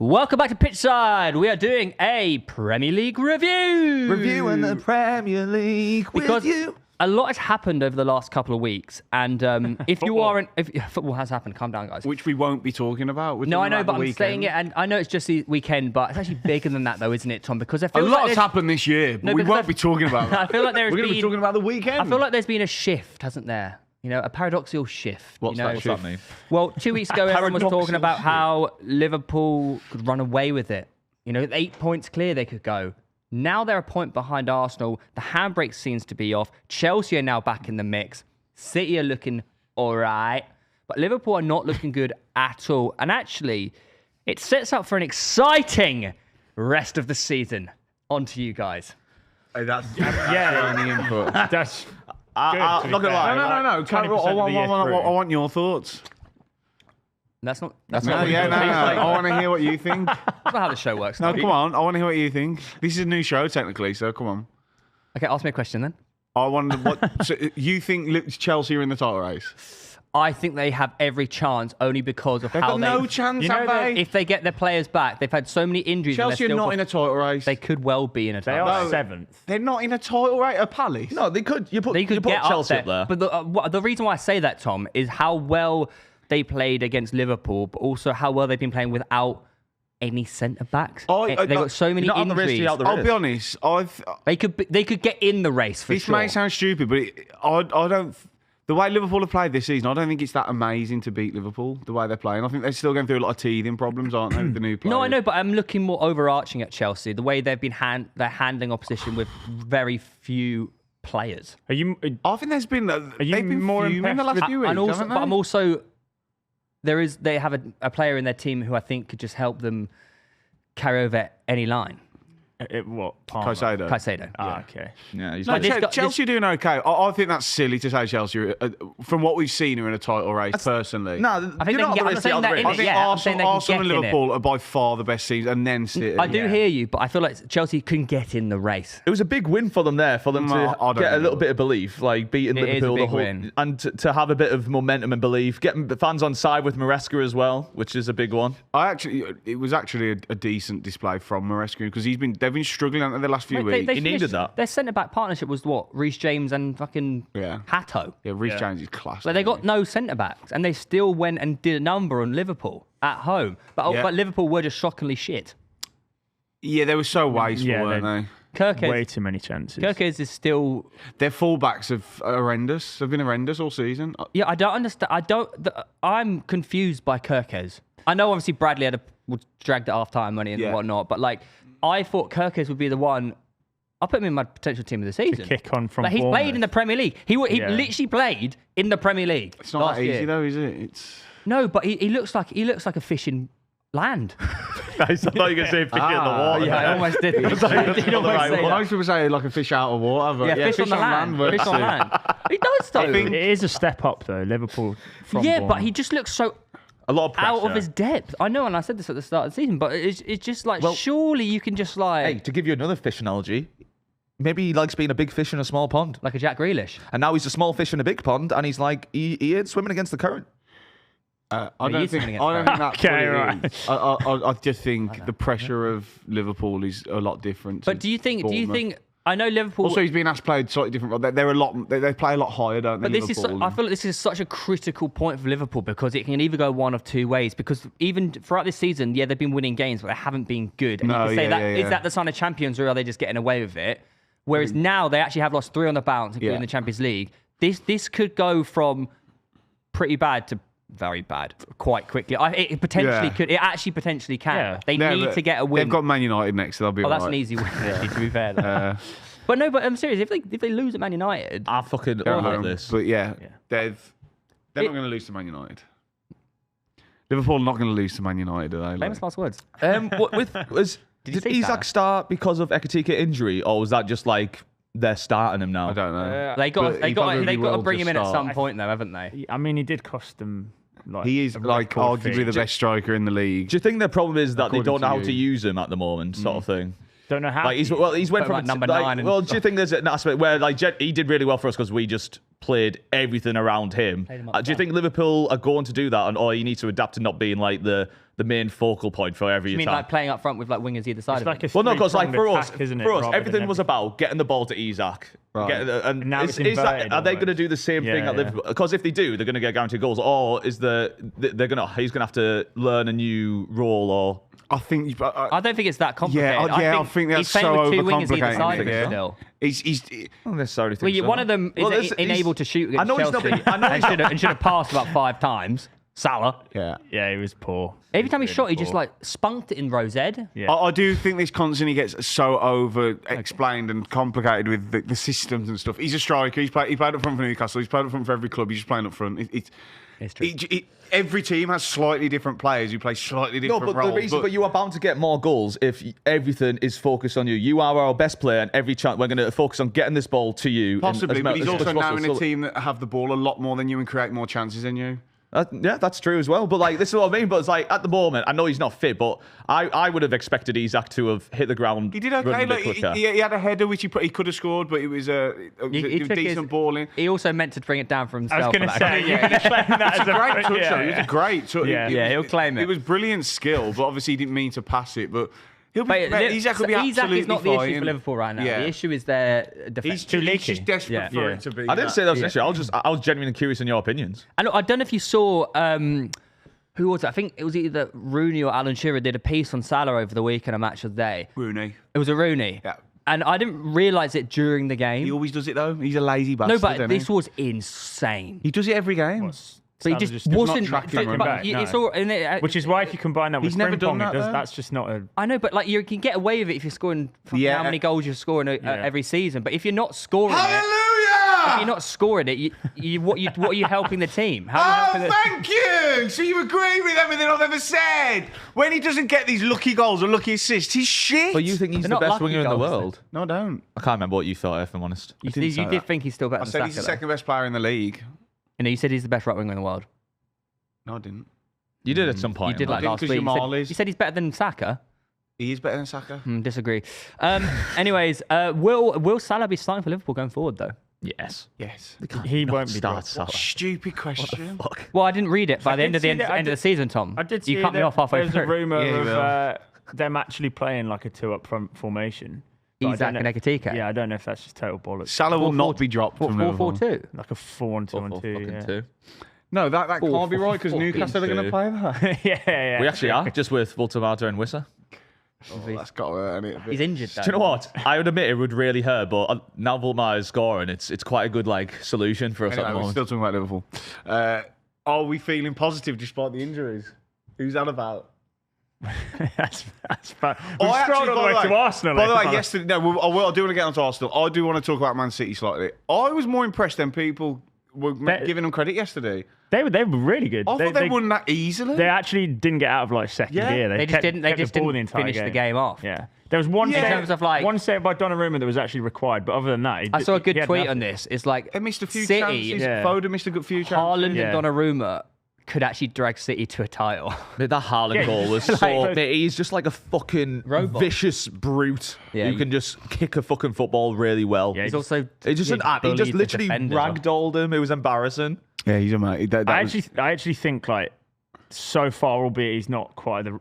Welcome back to Pitchside. We are doing a Premier League review. Reviewing the Premier League because with you. A lot has happened over the last couple of weeks, and if you aren't, if football has happened, calm down, guys. Which we won't be talking about. No, I know, but I'm saying it, and I know it's just the weekend, but it's actually bigger than that, though, isn't it, Tom? Because I feel a lot has happened this year, but we won't be talking about that. I feel like we're going to be talking about the weekend. I feel like there's been a shift, hasn't there? You know, a paradoxical shift. What's that mean? Well, 2 weeks ago, everyone was talking about how Liverpool could run away with it. You know, 8 points clear they could go. Now they're a point behind Arsenal. The handbrake seems to be off. Chelsea are now back in the mix. City are looking all right. But Liverpool are not looking good at all. And actually, it sets up for an exciting rest of the season. On to you guys. Hey, that's the input. That's I'm not going to lie. No. 20% I want your thoughts. That's not No. I want to hear what you think. that's not how the show works. No, come on. I want to hear what you think. This is a new show, technically, so come on. Okay, ask me a question then. I wonder what... So you think Chelsea are in the title race? I think they have every chance only because of They've how got no chance, have they? If they get their players back, they've had so many injuries. Chelsea and are not in a title race. They could well be in a They title are race. seventh. They're not in a title race. A Palace? No, they could. You put get Chelsea up there. up there. But the reason why I say that, Tom, is how well they played against Liverpool, but also how well they've been playing without any centre backs. They've got so many not on the injuries. race, I'll be honest. They could get in the race for This sure. may sound stupid, but I don't. The way Liverpool have played this season, I don't think it's that amazing to beat Liverpool. The way they're playing, I think they're still going through a lot of teething problems, aren't they? With the new players. No, I know, but I'm looking more overarching at Chelsea. The way they've been they're handling opposition with very few players. Are you? I think there's been. They've been more fuming in the last impressed few with- weeks, And also, haven't they? but I'm also they have a player in their team who I think could just help them carry over any line. What? Palmer? Caicedo. Ah, okay. Yeah, he's No, But Chelsea are doing okay. I think that's silly to say Chelsea, from what we've seen, are in a title race. Personally, No, I think you're they can not get- on I'm the saying race that out in of I it, think yeah, I'm saying they can Arsenal and get in it. Liverpool are by far the best teams, and then City. I do hear you, but I feel like Chelsea can get in the race. It was a big win for them there, for them No, I to don't get a think little it bit of belief, like beating It is a Liverpool, big the whole, win. and to have a bit of momentum and belief, getting the fans on side with Maresca as well, which is a big one. It was actually a decent display from Maresca because they've been struggling over the last few Mate, weeks. He needed that. Their centre-back partnership was what? Reece James and fucking Hatto. Yeah, Reece James is class. Like they got no centre-backs, and they still went and did a number on Liverpool at home. But Liverpool were just shockingly shit. Yeah, they were so wasteful, Yeah, weren't they? Way too many chances. Kirkes is still. Their fullbacks are horrendous. They've been horrendous all season. Yeah, I don't understand. I'm confused by Kirkes. I know obviously Bradley was dragged at half-time money and whatnot, but like I thought Kirkes would be the one. I'll put him in my potential team of the season. Kick on from. Like, he's played in the Premier League. He literally played in the Premier League. It's not that easy though, is it? It's No, but he looks like a fish in land. I thought you were going to say fish in the water. Yeah, I almost did. I did almost say well, that. most people say like a fish out of water, but Yeah, fish on the land. works Fish on too. land. He does though. It is a step up though. Liverpool. From Yeah, but Bournemouth. he just looks so A lot of pressure. out of his depth. I know, and I said this at the start of the season, but it's just like surely you can just like Hey, to give you another fish analogy, maybe he likes being a big fish in a small pond. like a Jack Grealish. And now he's a small fish in a big pond, and he's like, he ain't swimming against the current. I don't think that's Okay, what right. it is. I just think the pressure of Liverpool is a lot different. But do you think? I know Liverpool. Also, he's been asked to play slightly different. They're a lot. They play a lot higher, don't they? But this is, I feel like this is such a critical point for Liverpool because it can either go one of two ways. Because even throughout this season, yeah, they've been winning games, but they haven't been good. And you can say is that the sign of champions, or are they just getting away with it? Whereas now they actually have lost 3 on the bounce, including the Champions League. This could go from pretty bad to very bad quite quickly. It potentially could. It actually potentially can. Yeah. They need to get a win. They've got Man United next, so they'll be. Oh, that's right. an easy win. Actually, to be fair. But no, but I'm serious. If they lose at Man United, I fucking They're at love home. this. But they're not going to lose to Man United. Liverpool are not going to lose to Man United, are they? famous last words. Did you see Isak Salah? start because of Ekitike injury, or was that just like they're starting him now? I don't know. They got But he probably to will bring him in at just some start. point, though, haven't they? I mean, he did cost them. Like, He is a like record arguably fee. the best striker in the league. Do you think the problem is that they According don't know to how you. to use him at the moment, sort of thing? Don't know how. Like he's went Put from him at number 9 and- Well, do you think there's an aspect where like he did really well for us because we just played everything around him? Played him up Do you front. think Liverpool are going to do that, or you need to adapt to not being like the the main focal point for every You mean attack. like playing up front with like wingers either side It's of like him? a Well, no, because like for us, attack, isn't it, for us, rather than everything was about getting the ball to Isak. Right. And now is it's inverted that, are they going to almost. do the same thing Yeah, at Liverpool? Because if they do, they're going to get guaranteed goals. Or is he's going to have to learn a new role? Or I think. I don't think it's that complicated. I think that's he's playing so with two wingers either overcomplicated. side of him Yeah. still. He's I don't necessarily think Well, so. one of them is Well, unable to shoot I against know he's not. Chelsea I know he's and should have passed about 5 times. Salah. yeah. Yeah, he was poor. Every time he Really shot, he just poor. like spunked it in Rose Ed. Yeah. I do think this constantly gets so over-explained and complicated with the systems and stuff. He's a striker. He played up front for Newcastle. He's played up front for every club. He's just playing up front. It's true. Every team has slightly different players who play slightly No, different but roles. the reason, but you are bound to get more goals if everything is focused on you. You are our best player, and every chance we're going to focus on getting this ball to you. possibly, but he's also now in a possible. team that have the ball a lot more than you and create more chances than you. Yeah, that's true as well. But like, this is what I mean. But it's like at the moment, I know he's not fit, but I would have expected Isak to have hit the ground. He did okay. running a Like, bit quicker. he had a header which he could have scored, but it was a took decent ball in. He also meant to bring it down for I himself. was going to for that. say, yeah, he's playing that as a Great touch, yeah, though. It was a great touch. Yeah. Yeah, he'll claim it. It was brilliant skill, but obviously he didn't mean to pass it. But he'll be. But Mate, Isak will be Isak absolutely is not the fine. issue for Liverpool right now. Yeah. The issue is their defense. He's leaky. just desperate Yeah. for Yeah. it to be. I didn't say that was an issue. I was genuinely curious in your opinions. And look, I don't know if you saw who was it? I think it was either Rooney or Alan Shearer did a piece on Salah over the week in a match of the day. Rooney. It was a Rooney. Yeah. And I didn't realise it during the game. He always does it though. He's a lazy No, bastard. but isn't this he? was insane. He does it every game. But he just wasn't. tracking him but back, it's no. all, and it, Which is why if you combine that with He's never done Frimpong, that, though. that's just not a... I know, but like you can get away with it if you're scoring Yeah. how many goals you're scoring every season. But if you're not scoring it, if Hallelujah! you're not scoring it, what are you helping the team? How are you Oh, helping the thank you! So you agree with everything I've ever said? When he doesn't get these lucky goals or lucky assists, he's shit. But you think he's They're the not best lucky winger in the goals, world? No, I don't. I can't remember what you thought, if I'm honest. You, didn't say did that. think he's still better I than said Saka. he's the though. second best player in the league. You know, you said he's the best right winger in the world. No, I didn't. You did at some point. You did like didn't last because week. you're You Marley's. said he's better than Saka. He is better than Saka. Disagree. Anyways, will Salah be starting for Liverpool going forward though? Yes. Yes. He won't be Start dropped. Salah. Stupid question. Fuck. Well, I didn't read it by the end of the end of the season, Tom. I did see You cut me that off halfway there's a through. rumour Yeah, you of them actually playing like a 2 up front formation. But I Isak don't and know- Ekatika. Yeah, I don't know if that's just total bollocks. Salah will 4-4-2. not be dropped from Liverpool. 4-4-2. Like a 4-1-2-1-2. Yeah. 2. No, that can't be right because fucking Newcastle are going to two. play that. yeah. We actually are, just with Voltamata and Wissa. Oh, that's got to hurt, innit, a bit. He's injured though. Do you know what? I would admit it would really hurt, but now Volmar is scoring. It's quite a good solution for us at the Anyway, we're moment. still talking about Liverpool. Are we feeling positive despite the injuries? Who's that about? that's fine. Oh, We've strolled all the way to Arsenal. By the way, later on. yesterday, no, I do want to get onto Arsenal. I do want to talk about Man City slightly. I was more impressed than people were giving them credit yesterday. They were really good. I thought they won that easily. They actually didn't get out of second Yeah. gear. They just kept- didn't. They kept the just ball didn't the entire finish the game off. Yeah. There was one Yeah. save, In terms of, one save by Donnarumma that was actually required, but other than that, I saw a good he had tweet nothing. on this. It's like They missed a few City, chances. Yeah. Foden missed a good few chances. Haaland Yeah. and Donnarumma could actually drag City to a title. Mate, that Haaland Yeah, goal was like- so... Mate, he's just like a fucking Robot. vicious brute Yeah, who can just kick a fucking football really well. Yeah, He's also He just bullied the literally defenders. ragdolled him. It was embarrassing. Yeah, he's a mate. I actually think so far, albeit he's not quite the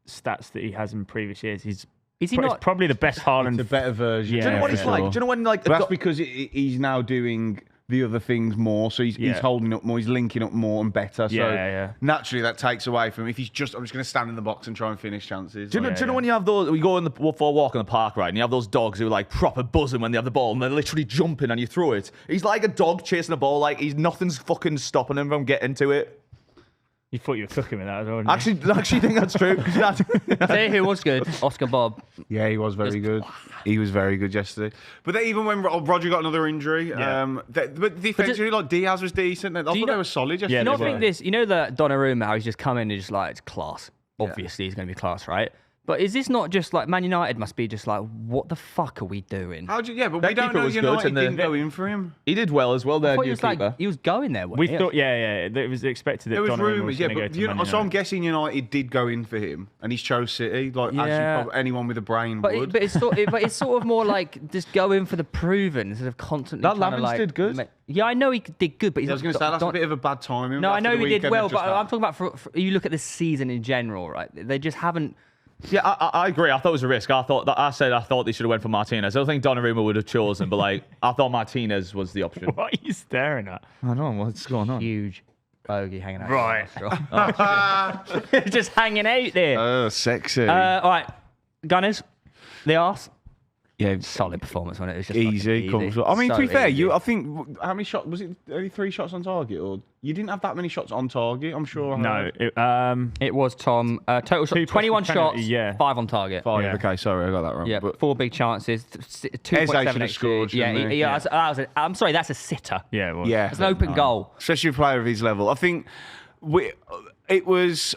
stats that he has in previous years. Is he He's not? probably the best Haaland. a better version. Yeah, Do you know what for he's like? sure. Do you know when But that's because he's now doing the other things more, so he's Yeah. holding up more, he's linking up more and better. So Yeah. naturally that takes away from him. If I'm just going to stand in the box and try and finish chances. Do you know when you have those? We go for a walk in the park, right? And you have those dogs who are proper buzzing when they have the ball, and they're literally jumping and you throw it. He's like a dog chasing a ball. Nothing's fucking stopping him from getting to it. You thought you were cooking with that as well. didn't you? Actually think that's true. Say who was good? Oscar Bob. Yeah, he was very good. He was very good yesterday. But even when Roger got another injury, Yeah. but defensively, Diaz was decent. I thought you they know- were solid yesterday. Yeah, You know, I they think were. this. You know that Donnarumma, how he's just come in and just it's class. Obviously, he's going to be class, right? But is this not just like Man United must be just like, what the fuck are we doing? How do you, yeah, but That we don't keeper know was good, United and didn't go in for him. He did well as well. I There, thought he new was keeper. like, he was going there. We wasn't thought, it was expected that There was Donnarumma rumours, yeah, going to but go to Man so I'm United. guessing United did go in for him, and he's chose City, like Yeah. actually probably anyone with a brain would. but it's sort of more like just go in for the proven instead of constantly. That trying to, Lamins like, did good. Yeah, I know he did good, but he's I was not. going to say that's Don- a bit of a bad timing. No, I after know the he did weekend well, that but just I'm happened. talking about for you look at the season in general, right? They just haven't. Yeah, I agree. I thought it was a risk. I thought they should have went for Martinez. I don't think Donnarumma would have chosen, but like I thought Martinez was the option. What are you staring at? I don't know what's going on. Huge bogey hanging out. Right. Just hanging out there. Oh, sexy. All right, Gunners, the arse. yeah, Solid performance on it. It was just fucking easy, comfortable. I mean, So to be fair, easy. I think how many shots was it? Only 3 shots on target, or you didn't have that many shots on target? I'm sure. No. It was Tom. Total shot, 2 plus 21 the penalty, shots, yeah. 5 on target. 5. Yeah. Okay, sorry, I got that wrong. Yeah, but 4 big chances, Eze 2.7 should have scored, Yeah, shouldn't he? I'm sorry, that's a sitter. Yeah, it was. yeah, It's an open goal. especially a player of his level. I think it was.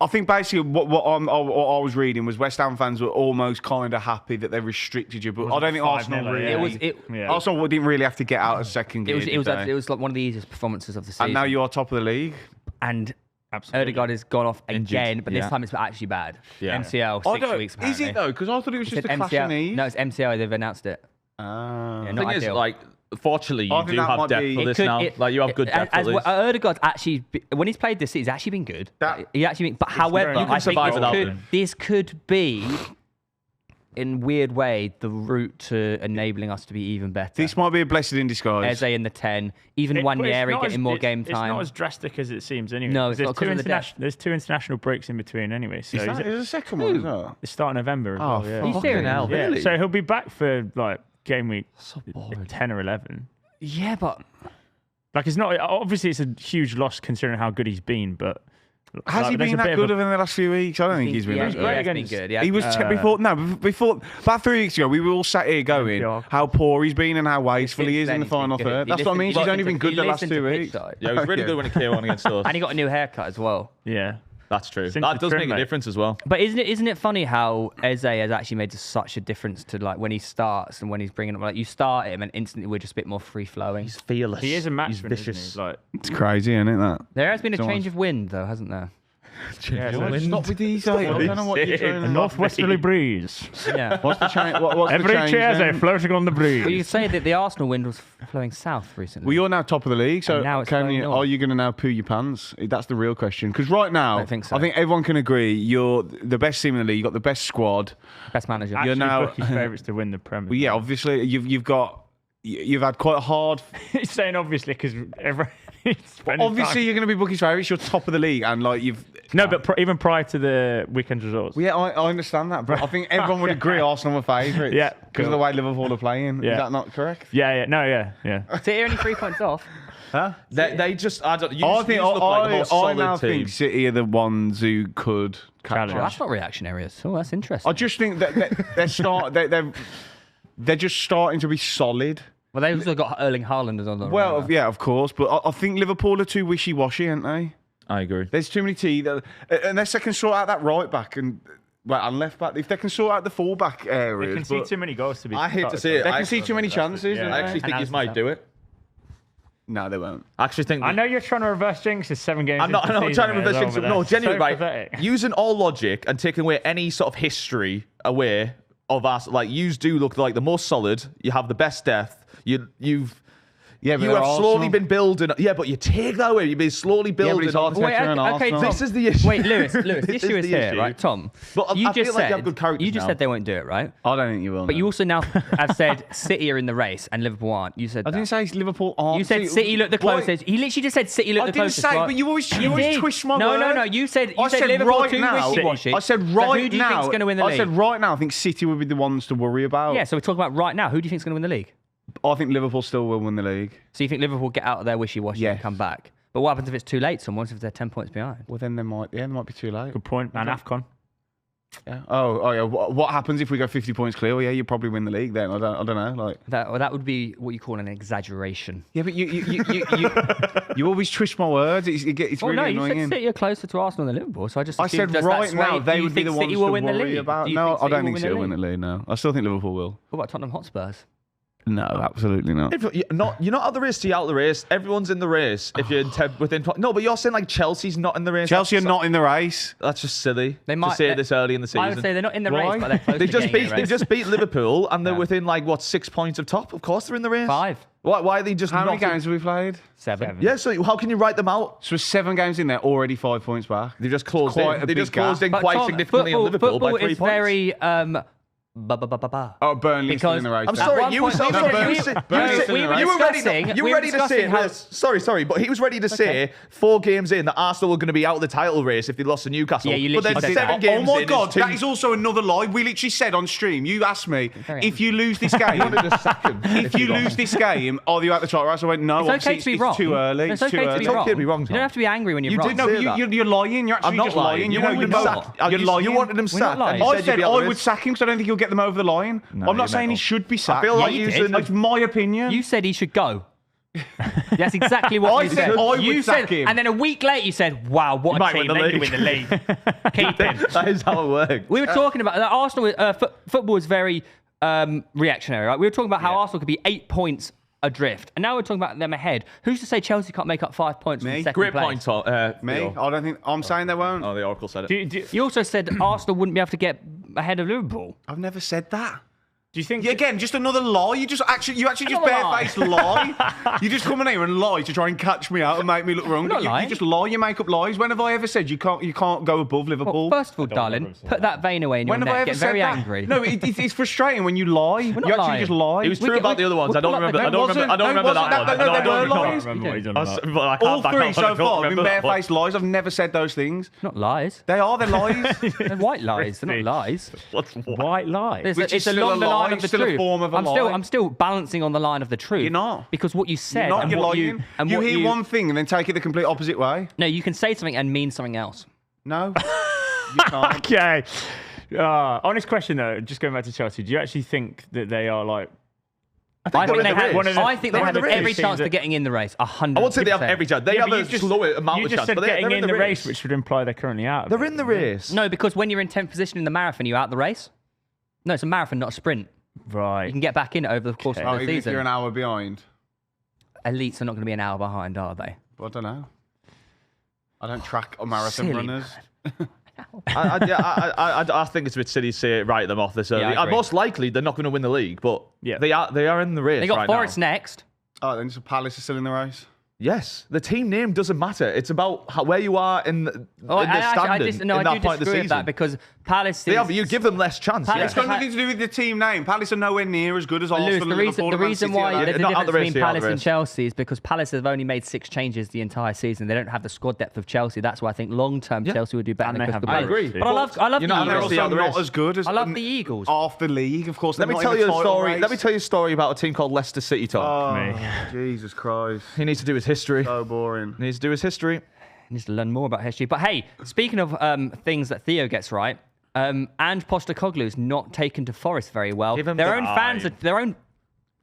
I think basically what I was reading was West Ham fans were almost kind of happy that they restricted you, but I don't think 5-0, Arsenal really. yeah. Arsenal didn't really have to get out of second gear. It was did they? it was like one of the easiest performances of the season. And now you are top of the league. And Absolutely. Odegaard has gone off Injured, again, but this yeah. time it's actually bad. Yeah. MCL, I 6 don't- weeks Is apparently. it though? Because I thought it was He just a said clash of MCL. knees. No, it's MCL. They've announced it. Ah. Yeah, The not thing is, ideal. like, fortunately, I you think do that have might depth be- for It this could- now. Like, you have good depth as for this. Odegaard's actually, when he's played this season, he's actually been good. He actually been, but however, very- You can I think survive without him. this could be, in weird way, the route to enabling us to be even better. This might be a blessing in disguise. Eze in the 10, even But it's Wanyeri not getting as- more it's- game It's time. not as drastic as it seems anyway. No, it's there's not 'cause of the depth. there's 2 international breaks in between anyway. So There's a second one as well. the start of November as Oh, well. fuck. Yeah. Are you serious? hell, Yeah, really? so he'll be back for like game week boring. 10 or 11. Yeah, but Like it's not obviously it's a huge loss considering how good he's been, but Has like, he there's been a that been good in the last few weeks? I don't think he's been yeah, that great good. he's been against- good. Yeah. He was before about 3 weeks ago. We were all sat here going Yeah. how poor he's been and how wasteful he is in the final third. That's what I mean. He's only been good the last 2 weeks. Yeah, it was really good when it came on against us. And he got a new haircut as well. yeah. That's true. Since That the does trim, make a mate. difference as well. But isn't it funny how Eze has actually made such a difference to like when he starts and when he's bringing up like you start him and instantly we're just a bit more free flowing. He's fearless. He is a matchman, He's isn't vicious. he? Like It's crazy, isn't it? That. There has been a So change of wind though, hasn't there? yeah, so Stop with these. I don't know what you're doing. a northwesterly breeze. Yeah. What's the change? What's Every the change chair's then? floating on the breeze. Well, you could say that the Arsenal wind was flowing south recently. Well, you're now top of the league, so And now it's can going you, north. are you going to now poo your pants? That's the real question. Because right now, I don't think so. I think everyone can agree you're the best team in the league. You've got the best squad. Best manager. You're Actually, now- bookies' favourites to win the Premier. Well, yeah, obviously you've had quite a hard. He's saying obviously because everyone. Obviously, you're going to be bookies' favourites. You're top of the league, and like you've. No, but even prior to the weekend results. Well, yeah, I understand that, but I think everyone would agree Arsenal are favourites. Yeah, because of the way Liverpool are playing. Yeah. Is that not correct? Yeah, no, yeah. So you're only 3 points off. They just, I don't. You I just think look like the most I now solid team. think City are the ones who could catch Challenge. Oh, us. that's not reactionary at all. That's interesting. I just think that they're just starting to be solid. Well, they've also got Erling Haaland as on the Well, yeah, of course, but I think Liverpool are too wishy-washy, aren't they? I agree. There's too many unless they can sort out that right back and left back. If they can sort out the full back They areas, can see but too many goals to be. I hate to say it. they I can see too many chances. Yeah. don't I they? actually think And he might do it. No, they won't. I actually think. I know you're trying to reverse jinx. It's 7 games. I'm not into the trying to season, reverse mate, things. as well, No, but that's genuinely, so right? pathetic. Using all logic and taking away any sort of history away of us, like you do look like the most solid. You have the best depth. You've. Yeah, but You they're have slowly Arsenal. been building. Yeah, but you take that away. You've been slowly Yeah, but building. it's hard to on- take on Arsenal. Tom. This is the issue. Wait, Lewis, the This issue is the here, issue. right? Tom, But you I just feel like said you have good characters you just now. said they won't do it, right? I don't think you will. But no. you also now have said City are in the race and Liverpool aren't. You said I that. didn't say Liverpool aren't. You said City looked the Why- closest. He literally just said City looked I the didn't closest. say, right? but you always did. twist my no, word. No, You said I said Liverpool right too now. wishy-washy. I said So right who do you now. think's going to win the league? I said right now. I think City would be the ones to worry about. Yeah, so we're talking about right now. Who do you think's going to win the league? I think Liverpool still will win the league. So you think Liverpool get out of their wishy-washy Yes. and come back? But what happens if it's too late? Someone if they're 10 points behind? Well, then they might be too late. Good point. And AFCON. Yeah. Oh, yeah. What happens if we go 50 points clear? Well, yeah, you probably win the league then. I don't know. Like That would be what you call an exaggeration. yeah, but you always twist my words. It's really No, annoying. you said City are closer to Arsenal than Liverpool, so I just I assumed said just right that's now why they you would be think the ones City to will win the worry league. about. Do you No, I don't think will City will win the league. No, I still think Liverpool will. What about Tottenham Hotspurs? No, absolutely not. You're not out of the race, you're out of the race. Everyone's in the race. If you're within... No, but you're saying like Chelsea's not in the race. Chelsea are not in the race. That's just silly They might to say this early in the season. I would say they're not in the Why? race, but they're close They to just getting in beat the they race. just beat Liverpool and they're Yeah. within like what 6 points of top. Of course they're in the race. 5, Why are they just How not? many games have we played? 7. Yeah, so how can you write them out? So we're 7 games in there, already 5 points back. They just closed Quite in. a They big just closed in But quite Tom, significantly on Liverpool by 3 is points. very Oh, Burnley's still in the race. I'm At sorry, one you were point- so No, sorry. Burnley- You said- Burnley's you still in the race. you were ready. discussing- You we were were ready to say discussing how- this. Sorry, but he was ready to say 4 games in that Arsenal were going to be out of the title race if they lost to Newcastle. Yeah, you but then literally said 7 that. games Oh my in God, is 2. that is also another lie. We literally said on stream, you asked me, Very if you lose this game, You wanted to sack him if you lose this game, are you out the title race? I went, no, It's obviously okay to be it's wrong. too early. It's It's too okay to early. be It's wrong. okay to be wrong, You Tom. don't have to be angry when you're You wrong. did No, say but that. you're lying. You're actually I'm not just lying. lying. You know, wanted you're him both- sacked. You're lying. You wanted him We're not sacked. lying. and you I said said you'd be out I of the would race. sack him because I don't think he'll get them over the line. No, I'm not you saying he meant should be sacked. feel like you using did. the- It's my opinion. You said he should go. That's exactly what I you said said. I would You sack said, him. and then a week later you said, "Wow, what a might team! win the They could league." win the league. Keep him." That is how it works. We were talking about Arsenal. Football is very reactionary, right? We were talking about how Arsenal could be 8 points adrift, and now we're talking about them ahead. Who's to say Chelsea can't make up 5 points from Me? second Great place? point, Tom. Me? Theo. I don't think. I'm saying they won't. Oh, the Oracle said it. Do You also said Arsenal wouldn't be able to get ahead of Liverpool. I've never said that. you think? Yeah, again, just another lie. You actually just Another lie. barefaced lie. You just come in here and lie to try and catch me out and make me look wrong. not You lying. just lie. You make up lies. When have I ever said you can't go above Liverpool? Well, first of all, don't darling, remember saying put that vein away in your When have I neck. ever Get said very that? angry. No, it's frustrating when you lie. You not actually lying. just lie. It was We true can- about the other ones. I don't we'll remember. pull I up don't the- remember. I don't No, it remember that wasn't. one. No, I they were don't lies. remember. remember what he's on I about. can't All back three up, so I don't far have been remember that one. barefaced lies. I've never said those things. Not lies. They are. They're lies. They're white lies. They're not lies. What's White lie. Which It's is still along a the lie, line of the still a truth. form of a I'm lie. still balancing on the line of the truth. You're not. Because what you said You're not. and You're what lying. you and You what hear you one thing and then take it the complete opposite way. No, you can say something and mean something else. No, you can't. Okay. Honest question though, just going back to Chelsea, do you actually think that they are like? I think they're in they the had. race. one of the- I think they they're had in the race. every chance Seems to getting in the race. 100%. I won't say they have every chance. They have but a you just- slower amount you of just chance, said but getting they're in the race, which would imply they're currently out. of They're it. in the race. No, because when you're in 10th position in the marathon, you're out the race. No, it's a marathon, not a sprint. Right. You can get back in over the course Okay. of Oh, the even if season. you're an hour behind. Elites are not going to be an hour behind, are they? I don't know. I don't track marathon Silly, runners. I think it's a bit silly to say write them off this early. I agree. Most likely they're not going to win the league, but Yeah. they are in the race. They got right Forest now. next. Oh, then Palace is still in the race. Yes, the team name doesn't matter. It's about where you are in the Oh, standing I in do that point of the disagree with that season. because Palace. They is- have, you give them less chance. Palace- Yeah. It's got nothing to do with the team name. Palace are nowhere near as good as Arsenal, Lewis, Liverpool, the and Man reason City why are. there's a Not out difference the race, between they're out Palace the and race. Chelsea is because Palace have only made 6 changes the entire season. They don't have the squad depth of Chelsea. That's why I think long term Yeah. Chelsea would do better And than they Crystal have Palace. I agree. But I love You're the not And they're They're Eagles. out also the not race. as good as I love the Eagles. half the league. Of course, Let me they're tell not you in a the title story. race. Let me tell you a story about a team called Leicester City, Tom. Oh, Me. Jesus Christ. He needs to do his history. So boring. He needs to do his history. Needs to learn more about history. But hey, speaking of things that Theo gets right, and Postecoglou's not taken to Forest very well. Give him Their time. own fans, their own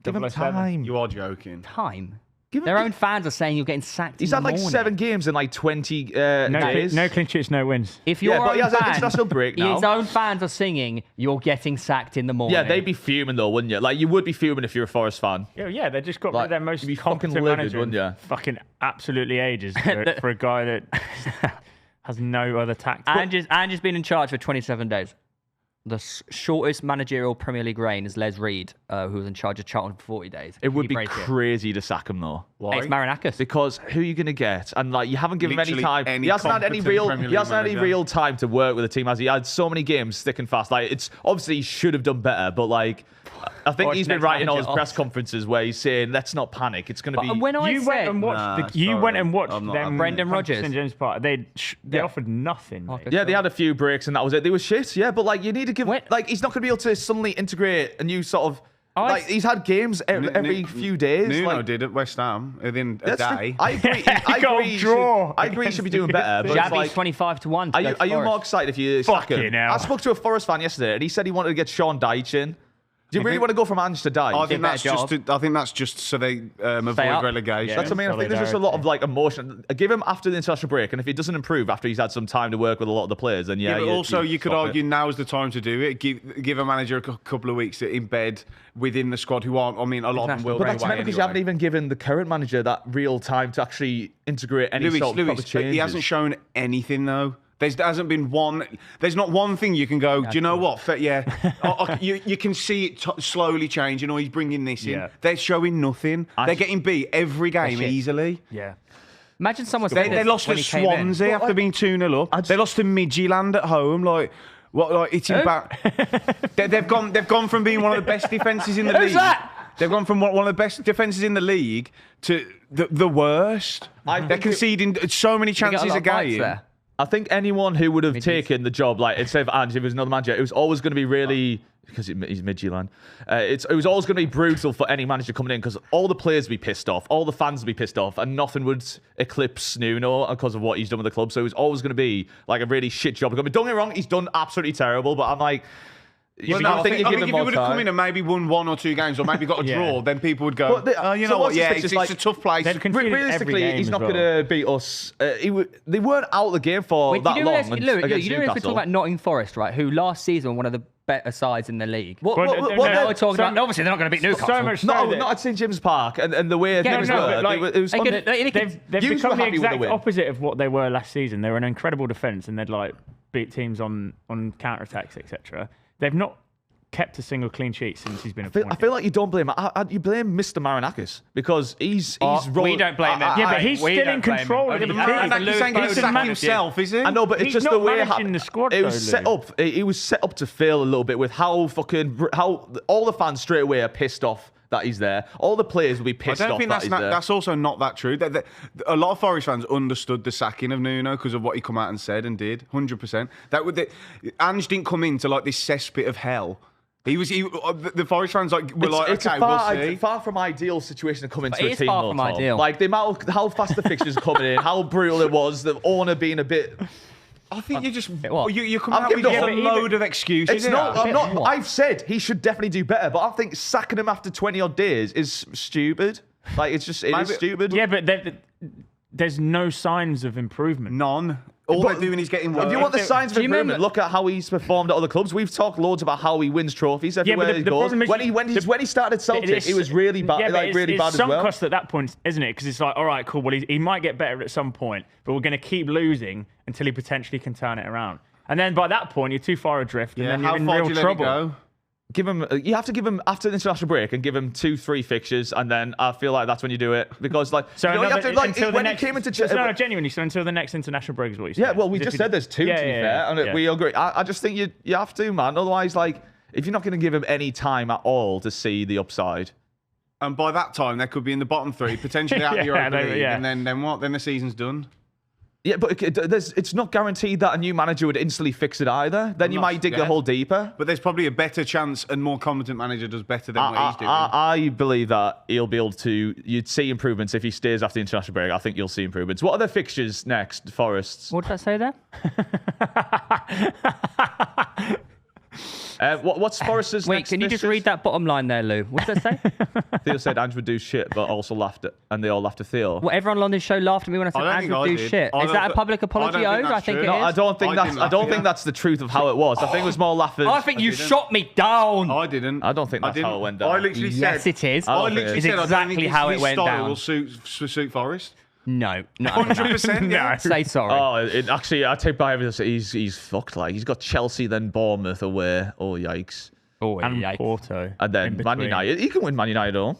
Give him 007. time. You are joking. time. Give him Their the- own fans are saying you're getting sacked. He's in had the like morning. 7 games in like 20 No, days. no clean sheets, no wins. If your Yeah, but own he has an fans, international break now. his own fans are singing, "You're getting sacked in the morning." Yeah, they'd be fuming though, wouldn't you? Like you would be fuming if you're a Forest fan. Yeah, they just got rid Like, of their most you'd be fucking competent livid, manager wouldn't in ya? fucking absolutely ages for a guy that has no other tactics. Ange's been in charge for 27 days. The shortest managerial Premier League reign is Les Reed, who was in charge of Charlton for 40 days. It would He be break crazy to sack him though. Why? It's Marinakis. Because who are you going to get? And like you haven't given him any Literally time. any He hasn't had any competent real. Premier He hasn't had League any manager. real time to work with the team. Has he? Had so many games thick and fast. Like it's obviously he should have done better. But like I think Or he's been next writing all his manager press off. conferences where he's saying, "Let's not panic. It's going to be." And when I You said, went and watched. Nah, you sorry. went and watched I'm not them. happy. Brendan come to Rodgers. St James Park. They Yeah. offered nothing. mate. Okay. yeah, they had a few breaks and that was it. They were shit. Yeah, but like you need to give. When- Like he's not going to be able to suddenly integrate a new sort of. Like he's had games every few days. Nuno did at West Ham within a That's day. I agree. I agree. He should be doing better. But it's Xavi's like, 25-1. are you more excited if you sack him? Fucking hell. I spoke to a Forest fan yesterday, and he said he wanted to get Sean Dyche in. Do you really want to go from Ange to Dyche? I think that's just so they avoid up. relegation. Yeah. That's what I mean. I think there's just a lot of like emotion. Give him after the international break, and if he doesn't improve after he's had some time to work with a lot of the players, then But also you could stop argue it. now's the time to do it. Give a manager a couple of weeks to embed within the squad who aren't. I mean, a lot of them will. But that's anyway. because you haven't even given the current manager that real time to actually integrate any sort of proper changes. He hasn't shown anything though. There hasn't been one. There's not one thing you can go. Do you know what? You can see it slowly changing. Or he's bringing this in. They're showing nothing. They're getting beat every game easily. Yeah. Imagine someone They saying this lost when to he came in. Swansea after being 2-0 up. They lost to Midtjylland at home. Like what? Like it's about. They've gone from being one of the best defences in the league. Who's that? They've gone from one of the best defences in the league to the worst. They're conceding so many They got chances lot a of bites game. there. I think anyone who would have taken the job, like instead of Ange, if it was another manager, it was always going to be really because he's Midtjylland. It was always going to be brutal for any manager coming in because all the players would be pissed off, all the fans would be pissed off, and nothing would eclipse Nuno because of what he's done with the club. So it was always going to be like a really shit job. Don't get me wrong, he's done absolutely terrible, but I'm like. I think if he would have come in and maybe won 1 or 2 games or maybe got a draw, then people would go, you know what, yeah, it's a tough place. Realistically, he's not going to beat us. They weren't out of the game for that long. You know if against we're talking Newcastle. about Nottingham Forest, right, who last season were one of the better sides in the league. What Now we're talking about, obviously they're not going to beat Newcastle. So much No, not at St James Park, and the way things were. It was they've Hughes become were the happy with the exact win. opposite of what they were last season. They were an incredible defence and they'd like beat teams on counter-attacks, etc. They've not kept a single clean sheet since he's been appointed. I feel like you don't blame you blame Mr. Marinakis because he's we don't blame him. Yeah, but he's still in control of the team. He's saying he's sacked himself, is he? I know, but it's He's just not the way managing the squad, it was though, set Lou. up. It was set up to fail a little bit with how all the fans straight away are pissed off that he's there. All the players will be pissed I off don't think that he's there. that's also not that true. A lot of Forest fans understood the sacking of Nuno because of what he come out and said and did. 100%. Ange didn't come into like this cesspit of hell. The Forest fans were It's okay, a we'll see. far from ideal situation to come into It a is team. far though, from Tom. ideal. Like the amount of how fast the fixtures are coming in, how brutal it was, the owner being a bit. I think you're just what? you're coming I'm out with giving a the load of excuses. It's not. here. I'm not. I've said he should definitely do better, but I think sacking him after 20 odd days is stupid. Like it is stupid. Yeah, but there's no signs of improvement. None. All they're doing is getting worse. If you want the signs of Do you improvement, remember- look at how he's performed at other clubs. We've talked loads about how he wins trophies everywhere but he the goes. problem is When he started Celtic, he was really bad, really bad it's as well. sunk cost at that point, isn't it? Because it's like, all right, cool. Well, he might get better at some point, but we're going to keep losing until he potentially can turn it around. And then by that point, you're too far adrift, and then how you're in far real do you let trouble. it go? Give him. You have to give him after the international break and give him 2-3 fixtures, and then I feel like that's when you do it because like So you have to like until when the he next, came into no, genuinely. So until the next international break is what you said. yeah. Well, we just said there's 2 to be fair, and we agree. I just think you have to, man. Otherwise, like if you're not going to give him any time at all to see the upside. And by that time, they could be in the bottom 3, potentially out of the Europa League, yeah. and then what? Then the season's done. Yeah, but it's not guaranteed that a new manager would instantly fix it either. Then you might dig the hole deeper. But there's probably a better chance and more competent manager does better than what he's doing. I believe that he'll be able to. You'd see improvements if he stays after the international break. I think you'll see improvements. What are the fixtures next, Forests? What did I say there? What's Forest's Wait, next can you just fixtures? read that bottom line there, Lou? What did I say? Theo said Ange would do shit, but also laughed at, and they all laughed at Theo. Well, everyone on this show laughed at me when I said I don't Andrew think would I do did. shit. I Is that don't a public apology think owed? that's I think true. it No, is. I don't think I didn't laugh, yeah. that's the truth of how it was. I think it was more laughing. I think you shot me down. I didn't. I don't think that's how it went down. I literally Yes, said. it is. I I don't think literally it is. said I don't Exactly think how it his went style down. will suit Forest. No. 100%. Yeah. Say sorry. Oh, actually, I take back everything. He's fucked. Like he's got Chelsea, then Bournemouth away. Oh yikes! Oh, And yeah. Porto. And then in Man between. United. He can win Man United, though.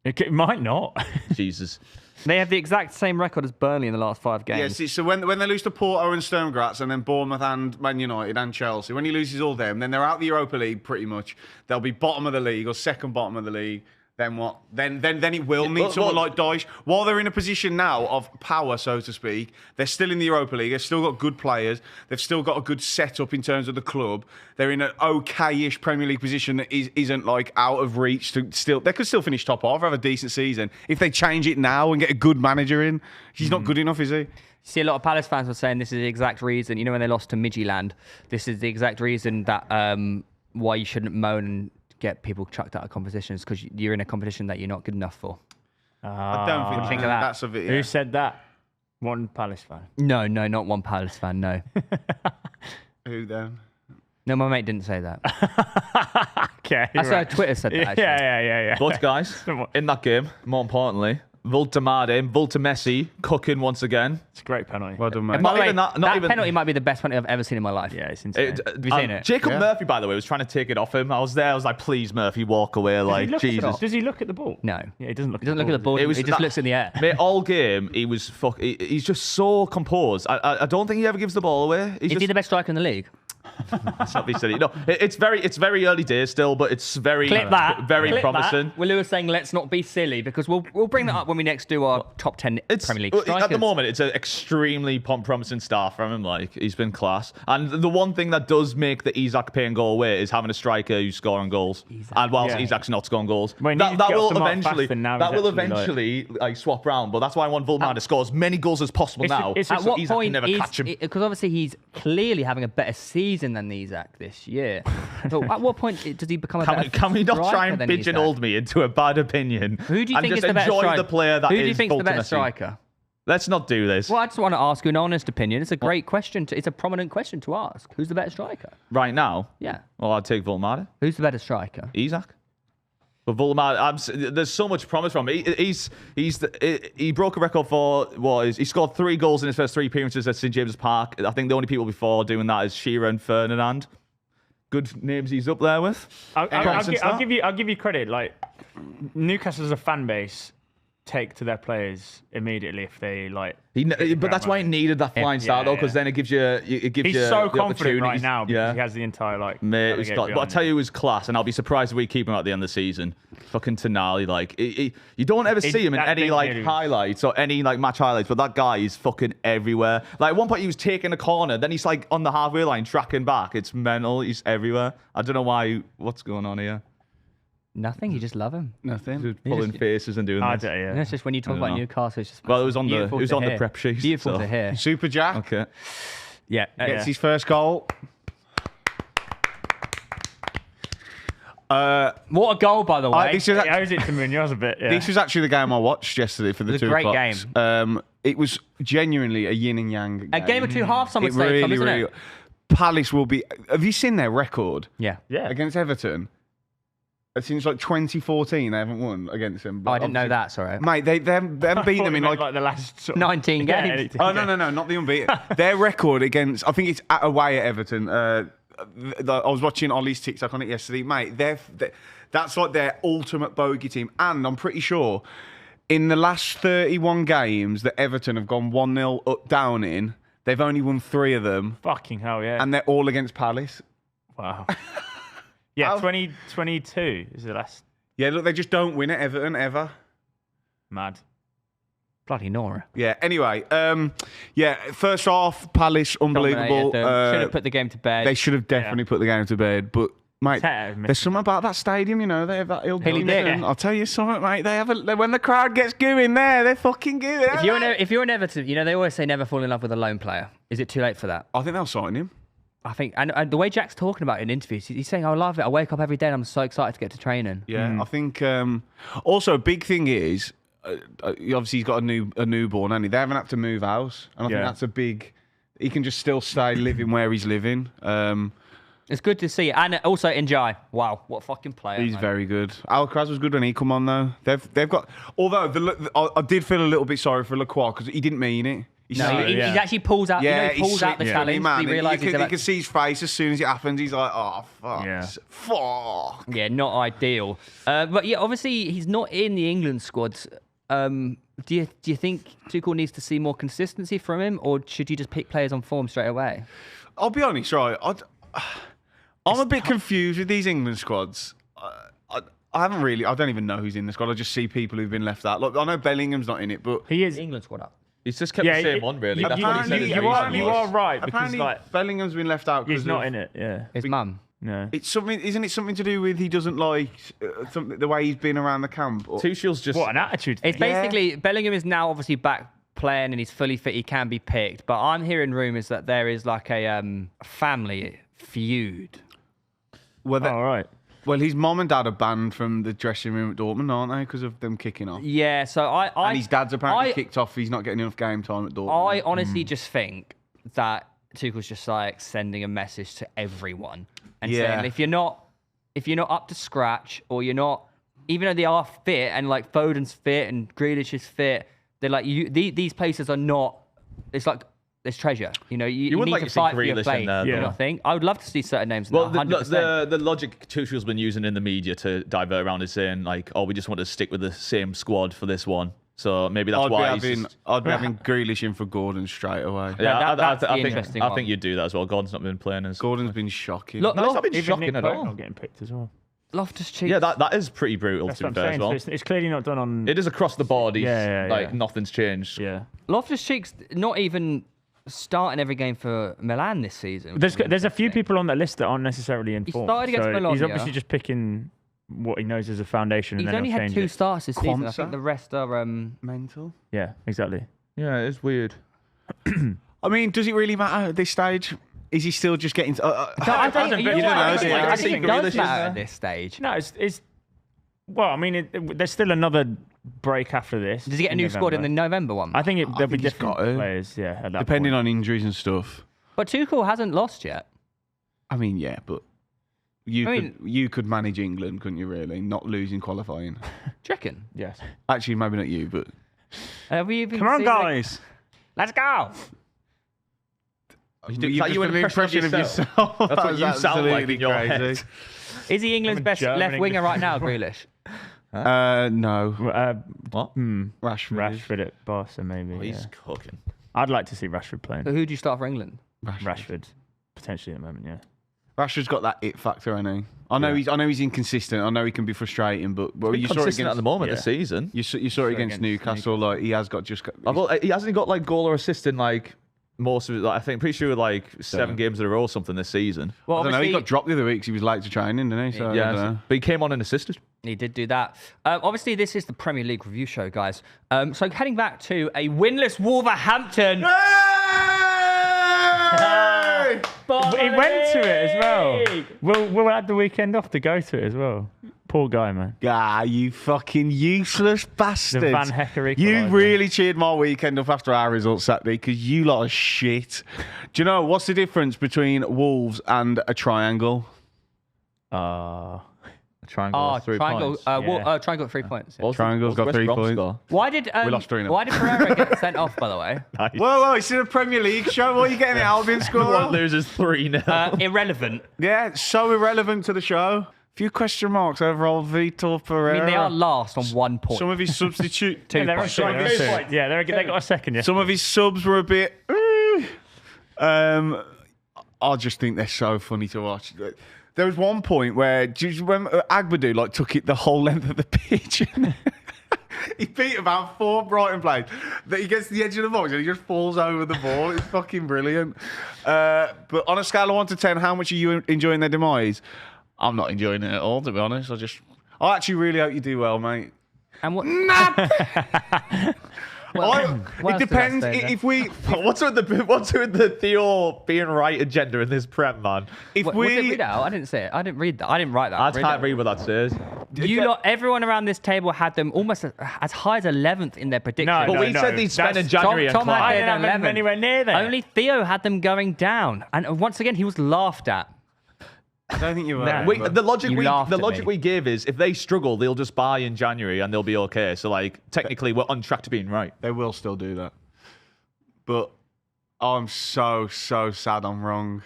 It might not. Jesus. They have the exact same record as Burnley in the last 5 games. Yeah, see, so when they lose to Porto and Sturm Graz and then Bournemouth and Man United and Chelsea, when he loses all them, then they're out the Europa League pretty much. They'll be bottom of the league or second bottom of the league. Then what? Then it will need someone like Dyche. While they're in a position now of power, so to speak, they're still in the Europa League. They've still got good players. They've still got a good setup in terms of the club. They're in an okay-ish Premier League position that isn't like out of reach. They could still finish top half, have a decent season. If they change it now and get a good manager in, he's not good enough, is he? See, a lot of Palace fans were saying this is the exact reason. You know, when they lost to Midtjylland, this is the exact reason that why you shouldn't moan and get people chucked out of competitions, because you're in a competition that you're not good enough for. I don't think of that? That's of it. Yeah. Who said that? One Palace fan. No, not one Palace fan, no. Who then? No, my mate didn't say that. Okay. I saw Twitter said that, actually. Yeah. But guys, in that game, more importantly, Volta Messi cooking once again. It's a great penalty. Well done, mate. And by the way, not that even penalty might be the best penalty I've ever seen in my life. Yeah, it's insane. Have you seen it? Jacob Murphy, by the way, was trying to take it off him. I was there. I was like, please, Murphy, walk away. Like, Jesus. Does he look at the ball? No. Yeah, he doesn't look. He doesn't look at the ball. He just looks in the air. Mate, all game, he was he's just so composed. I don't think he ever gives the ball away. Is he the best striker in the league? Let's not be silly. No, it's very early days still, but it's very Clip promising. Well, Lewis saying let's not be silly, because we'll bring that up when we next do our top 10 Premier League strikers. At the moment, it's an extremely promising start from him. Like, he's been class. And the one thing that does make the Isak pain go away is having a striker who's scoring goals. And whilst Isak's not scoring goals, that will eventually like swap round. But that's why I want Volman to score as many goals as possible now. At what Isak point can never catch him. Because obviously he's clearly having a better season than Isak this year. So at what point does he become a better Can we not try striker and than pigeonhole Isak? me into a bad opinion? Who do you think just is the better enjoy striker? the player that Who do you is think is the better Messi? striker? Let's not do this. Well, I just want to ask you an honest opinion. It's a great question. It's a prominent question to ask. Who's the better striker? Right now? Yeah. Well, I'd take Volmada. Who's the better striker? Isak. But Volmada, there's so much promise from him. He broke a record for he scored 3 goals in his first 3 appearances at St James's Park. I think the only people before doing that is Shearer and Ferdinand. Good names he's up there with. I'll give you credit. Like, Newcastle as a fan base take to their players immediately if they like. But that's why he needed that flying start though, because then it gives you. He's so confident right now because he has the entire like. Mate, but I tell you, it was class, and I'll be surprised if we keep him at the end of the season. Fucking Tonali, like you don't ever see him in any like highlights or any like match highlights, but that guy is fucking everywhere. Like at one point he was taking a corner, then he's like on the halfway line tracking back. It's mental. He's everywhere. I don't know why. What's going on here? Nothing. You just love him. Nothing. Just pulling faces and doing this. And it's just when you talk about Newcastle, it's just it was on the prep sheet. Beautiful to hear. Super Jack. Okay. Yeah. Gets his first goal. What a goal, by the way. He owes it to Munoz a bit. Yeah. This was actually the game I watched yesterday for the 2 great o'clocks. game. It was genuinely a yin and yang game. A game of 2 halves, some would say, isn't it? Palace will be. Have you seen their record? Yeah. Against Everton. Since like 2014, they haven't won against them. Oh, I didn't know that. Sorry, mate. They haven't beaten them in like the last 19 games. Oh no, not the unbeaten. Their record against, I think it's away at Everton. I was watching Ollie's TikTok on it yesterday, mate. That's like their ultimate bogey team, and I'm pretty sure in the last 31 games that Everton have gone 1-0 up down in, they've only won 3 of them. Fucking hell, yeah. And they're all against Palace. Wow. Yeah, 2022 is the last. Yeah, look, they just don't win at Everton ever. Mad. Bloody Nora. Yeah, anyway, first half, Palace, unbelievable. Should have put the game to bed. They should have definitely put the game to bed, but mate, there's something about that stadium, you know. They have that ill-gotten. I'll tell you something, mate. When the crowd gets going there, they're fucking going. If you're an Everton, you know they always say never fall in love with a lone player. Is it too late for that? I think they'll sign him. I think, and the way Jack's talking about it in interviews, he's saying, "I love it. I wake up every day and I'm so excited to get to training." Yeah, I think. Also, a big thing is, obviously he's got a newborn, and they haven't had to move house, and I think that's a big. He can just still stay living where he's living. It's good to see, and also Njai. Wow, what a fucking player! He's very good. Alcaraz was good when he come on though. They've got. Although I did feel a little bit sorry for Lacroix because he didn't mean it. He actually pulls out. Yeah, he pulls out the challenge. Man, he realizes you can see his face as soon as it happens. He's like, "Oh fuck, fuck." Yeah, not ideal. But yeah, obviously he's not in the England squad. Do you think Tuchel needs to see more consistency from him, or should you just pick players on form straight away? I'll be honest, right? I'm a bit confused with these England squads. I don't even know who's in the squad. I just see people who've been left out. Look, I know Bellingham's not in it, but He is. England squad up. He's just kept the same one, really. That's what he said. You are right because apparently like Bellingham's been left out. he's not in it. Yeah. His mum. No. It's something, isn't it? Something to do with he doesn't like something, the way he's been around the camp. Or... Tuchel's just What an attitude. It's basically Bellingham is now obviously back playing and he's fully fit. He can be picked, but I'm hearing rumours that there is like a family feud. Well, all right. Well, his mom and dad are banned from the dressing room at Dortmund, aren't they? Because of them kicking off. Yeah, so and his dad's apparently kicked off. He's not getting enough game time at Dortmund. I honestly just think that Tuchel's just like sending a message to everyone and saying if you're not up to scratch or you're not, even though they are fit and like Foden's fit and Grealish is fit, they're like these places are not. It's like there's treasure. You know, you need like to fight for your Grealish place. in there, You though. know, I think I would love to see certain names. Well, In that, the logic Tuchel's been using in the media to divert around is saying like, oh, we just want to stick with the same squad for this one. So maybe that's why I'd be having Grealish in for Gordon straight away. Yeah, that's the I interesting think one. you'd do that as well. Gordon's not been playing as. Gordon's been shocking. Look, No, it's not been Even shocking Nick at Pope all. not getting picked as well. Loftus-Cheek. Yeah, that is pretty brutal That's to what be I'm fair saying. as well. So it's clearly not done on. It is across the board. He's, Yeah. nothing's changed. Yeah. Loftus-Cheek's not even starting every game for Milan this season. There's a few people on that list that aren't necessarily in form. started against so Bologna. He's obviously just picking what he knows as a foundation. He's and then only he'll had change 2 it. starts this season. I Quansah? think the rest are. Mental. Yeah, exactly. Yeah, it's weird. I mean, does it really matter at this stage? Is he still just getting? I think you know what? I I think think it does Grealish is matter there. at this stage. No, it's. Well, I mean, there's still another break after this. Does he get a new squad in the November one? I think there'll be think he's different got to. players. Yeah, at that Depending point. on injuries and stuff. But Tuchel hasn't lost yet. I mean, yeah, but you could manage England, couldn't you? Really, not losing qualifying. Do you reckon? Yes. Actually, maybe not you, but Have we even Come on, seen, guys. Let's go. You've just done done an impression of yourself. That's what you sound like in your head. Is he England's I'm a best German left winger English. right now, Grealish? No, What? Rashford. Rashford at Barca, maybe. Oh, he's Yeah. cooking. I'd like to see Rashford playing. So who do you start for England? Rashford, potentially at the moment. Yeah. Rashford's got that it factor, hasn't he? I know he's inconsistent. I know he can be frustrating, but you saw it Consistent against at the moment yeah. this season. you saw it against Newcastle. Like he has got just. He hasn't got like goal or assist in like most of it. Like, I think pretty sure like 7 games in a row or something this season. Well, I don't know. He obviously, got dropped the other week 'cause he was late to training, didn't he? So, I don't know. But he came on and assisted. he did do that. Obviously, this is the Premier League review show, guys. So heading back to a winless Wolverhampton. He went to it as well. We'll have the weekend off to go to it as well. Poor guy, man. Ah, you fucking useless bastard. The Van Hecker You equaliser. really cheered my weekend up after our results Saturday because you lot of shit. Do you know what's the difference between Wolves and a triangle? Triangle, 3 triangle. points. Triangle at 3 points. yeah. What's Triangle's got West 3 Brom points. score? Why did We lost 3-0. Why did Pereira get sent off? By the way, Whoa, it's in a Premier League show. What are you getting at Albion One score? loses 3-0. irrelevant. Yeah, it's so irrelevant to the show. Few question marks over old Vitor I Pereira. mean, they are last on 1 point. Some of his substitute. Two They're on points. two, they're on two. Yeah, they got a second. Yeah. Some of his subs were a bit. I just think they're so funny to watch. There was one point where do you remember Agbadou like took it the whole length of the pitch. He beat about 4 Brighton players. That he gets to the edge of the box and he just falls over the ball. It's fucking brilliant. But on a scale of 1 to 10, how much are you enjoying their demise? I'm not enjoying it at all, to be honest. I actually really hope you do well, mate. And what? It depends if we. What's with the Theo being right agenda in this prep, man? If Was it read out? I didn't say it. I didn't read that. I didn't write that. I can't read what that says. Everyone around this table had them almost as high as 11th in their prediction. No, But we said they'd spend in That's- January and Tom had climb. it didn't at have them 11. anywhere near there. Only Theo had them going down, and once again he was laughed at. I don't think you were. The logic You laughed at me. we gave is if they struggle, they'll just buy in January and they'll be okay. So like technically, we're on track to being right. They will still do that. But I'm so sad I'm wrong.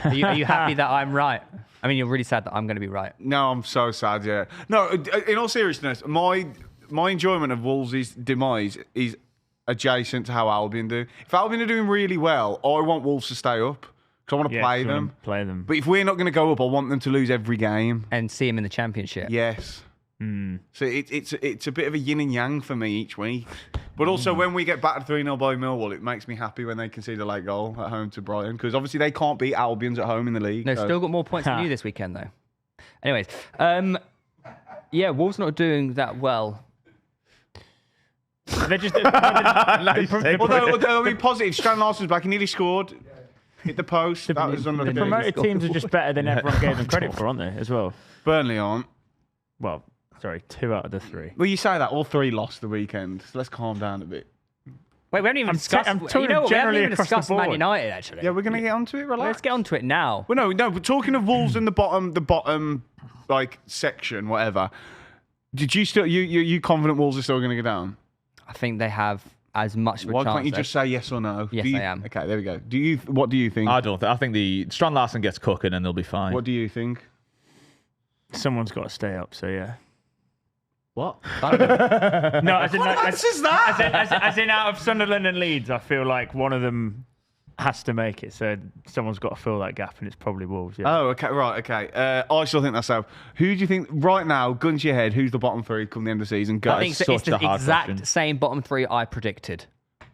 Are you happy that I'm right? I mean, you're really sad that I'm going to be right. No, I'm so sad, yeah. No, in all seriousness, my enjoyment of Wolves' demise is adjacent to how Albion do. If Albion are doing really well, I want Wolves to stay up because I want to play them. Play them. But if we're not going to go up, I want them to lose every game. And see him in the championship. Yes. So it's a bit of a yin and yang for me each week. But also when we get battered 3-0 by Millwall, it makes me happy when they concede a late goal at home to Brighton, because obviously they can't beat Albion's at home in the league. No, still got more points than you this weekend though. Anyways, yeah, Wolves not doing that well. They're just. Although, I mean, positive. Strand Larsen's back. He nearly scored. Hit the post. That was The promoted teams are just better than everyone gave them credit for, aren't they? As well. Burnley aren't. Well, sorry, 2 out of the 3. Well, you say that all 3 lost the weekend. So let's calm down a bit. Wait, we haven't even discussed. I'm talking you know what? We haven't generally even across the discussed Man board. United actually. Yeah, we're gonna get onto it. Relax. Let's get onto it now. Well, no. We're talking of Wolves in the bottom, like section, whatever. Did you still? You confident Wolves are still gonna go down? I think they have as much of a Why chance. can't you just say yes or no? Yes, I am. Okay, there we go. What do you think? I don't. I think the Strand Larsen gets cooking and they'll be fine. What do you think? Someone's got to stay up, so yeah. What? No, as in, What answers that? as in out of Sunderland and Leeds, I feel like one of them has to make it. So someone's got to fill that gap, and it's probably Wolves. Yeah. Oh, okay, right, okay. I still think that's so. Who do you think right now, gun to your head, who's the bottom 3 come the end of the season? Go. I think it's the exact same bottom 3 I predicted,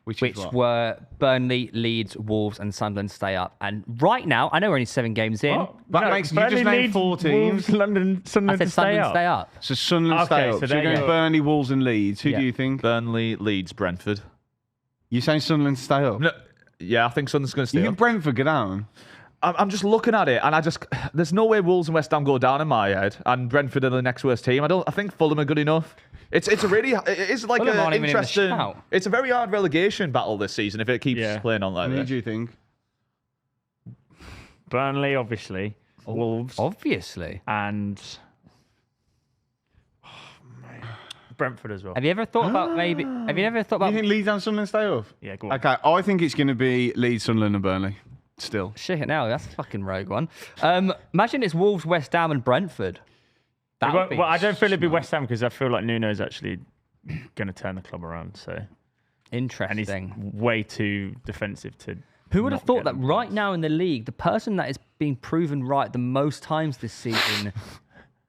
which what? were Burnley, Leeds, Wolves, and Sunderland stay up. And right now, I know we're only 7 games in. Oh, That makes you just named 4 teams. Wolves, London, I Sunderland said to stay Sunderland up. stay up. So Sunderland stay Okay, up. so So there you're you going go. Burnley, Wolves, and Leeds. Who Yeah. do you think? Burnley, Leeds, Brentford. You're saying Sunderland stay up? No, yeah, I think Sunderland's going to stay You up. think Brentford go down? I'm just looking at it, and there's no way Wolves and West Ham go down in my head, and Brentford are the next worst team. I think Fulham are good enough. It is like Fulham an aren't even in the interesting. shout. It's a very hard relegation battle this season if it keeps playing on like Who this. do you think? Burnley, obviously. Wolves. Obviously. And Brentford as well. Have you ever thought about maybe? Have you ever thought Do about? you think Leeds and Sunderland stay up? Yeah, go on. Okay, I think it's going to be Leeds, Sunderland, and Burnley. Still. Shit, now that's a fucking rogue one. Imagine it's Wolves, West Ham, and Brentford. That would be Well, I don't feel it'd be West Ham because I feel like Nuno's actually going to turn the club around. So, and he's interesting. way too defensive to. Who would have not thought get that them right points. now in the league, the person that is being proven right the most times this season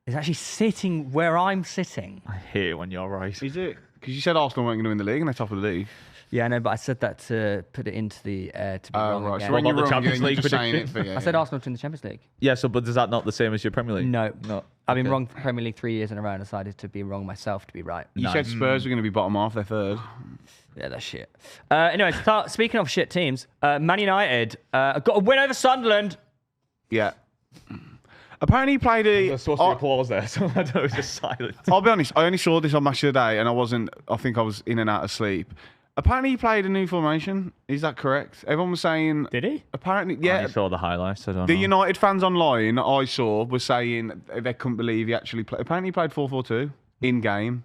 is actually sitting where I'm sitting? I hate it when you're right. Is it? Because you said Arsenal weren't going to win the league and they're top of the league. Yeah, I know, but I said that to put it into the air to be wrong Right. again. So when What you're about the wrong, Champions you're League just saying it prediction? for I said Arsenal to win the Champions League. Yeah, so but is that not the same as your Premier League? No. No. I've been Okay. wrong for Premier League 3 years in a row and decided to be wrong myself to be right. You said Spurs were going to be bottom half, they're third. Yeah, that's shit. Anyway, speaking of shit teams, Man United got a win over Sunderland. Yeah. Apparently he played a... There's supposed to be applause there, so I know it's just silent. I'll be honest, I only saw this on Match of the Day and I think I was in and out of sleep. Apparently he played a new formation. Is that correct? Everyone was saying... Did he? Apparently, I yeah. only saw the highlights. I don't The know. United fans online I saw were saying they couldn't believe he actually played. Apparently he played 4-4-2 in game.